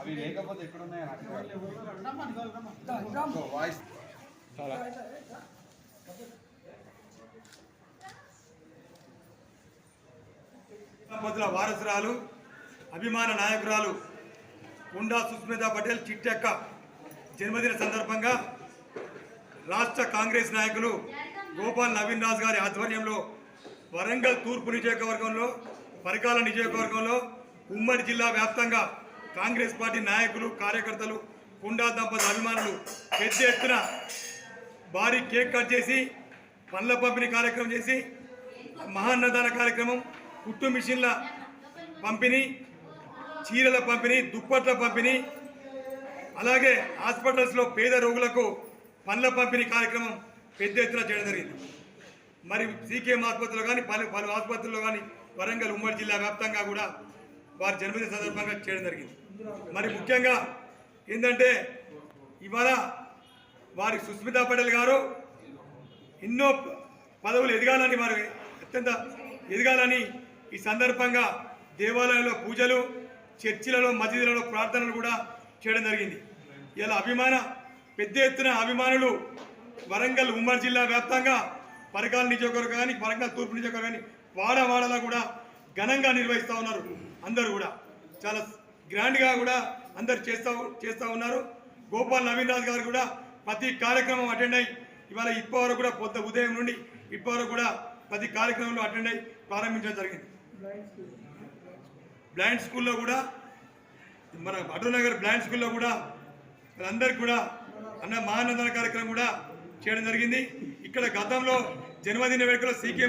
అవి లేకపోతే ఎక్కడున్నాయి వాయిస్ దంపతుల వారసురాలు అభిమాన నాయకురాలు కుండా సుస్మితా పటేల్ చిట్టెక్క జన్మదిన సందర్భంగా రాష్ట్ర కాంగ్రెస్ నాయకులు గోపాల్ నవీన్ రాజ్ గారి ఆధ్వర్యంలో వరంగల్ తూర్పు నియోజకవర్గంలో పరకాల నియోజకవర్గంలో ఉమ్మడి జిల్లా వ్యాప్తంగా కాంగ్రెస్ పార్టీ నాయకులు కార్యకర్తలు కుండా దంపతుల అభిమానులు పెద్ద ఎత్తున భారీ కేక్ కట్ చేసి పండ్ల పంపిణీ కార్యక్రమం చేసి మహాన్నదాన కార్యక్రమం కుట్టు మిషన్ల పంపిణీ చీరల పంపిణీ దుప్పట్ల పంపిణీ అలాగే హాస్పిటల్స్లో పేద రోగులకు పండ్ల పంపిణీ కార్యక్రమం పెద్ద ఎత్తున చేయడం జరిగింది. మరి సీకేఎం ఆసుపత్రిలో కానీ పలు ఆసుపత్రుల్లో కానీ వరంగల్ ఉమ్మడి జిల్లా వ్యాప్తంగా కూడా వారి జన్మదిన సందర్భంగా చేయడం జరిగింది. మరి ముఖ్యంగా ఏంటంటే ఇవాళ వారి సుస్మితా పటేల్ గారు ఎన్నో పదవులు ఎదగాలని వారు అత్యంత ఎదగాలని ఈ సందర్భంగా దేవాలయంలో పూజలు చర్చిలలో మసీదులలో ప్రార్థనలు కూడా చేయడం జరిగింది. ఇలా పెద్ద ఎత్తున అభిమానులు వరంగల్ ఉమ్మడి జిల్లా వ్యాప్తంగా పరకాల నియోజకవర్గం కానీ వరంగల్ తూర్పు నియోజకవర్గం కానీ వాడవాడలా కూడా ఘనంగా నిర్వహిస్తూ ఉన్నారు. అందరూ కూడా చాలా గ్రాండ్గా కూడా అందరు చేస్తూ ఉన్నారు. గోపాల్ నవీన్ రాజ్ గారు కూడా ప్రతి కార్యక్రమం అటెండ్ అయ్యి ఇవాళ ఇప్పటివరకు కూడా పొద్దు ఉదయం నుండి ఇప్పటివరకు కూడా ప్రతి కార్యక్రమంలో అటెండ్ అయ్యి ప్రారంభించడం జరిగింది. బ్లైండ్ స్కూల్లో కూడా మన అటూనగర్ బ్లైండ్ స్కూల్లో కూడా అందరికి కూడా మహానందన కార్యక్రమం కూడా చేయడం జరిగింది. ఇక్కడ గతంలో జన్మదిన వేడుకలో సీకేఎం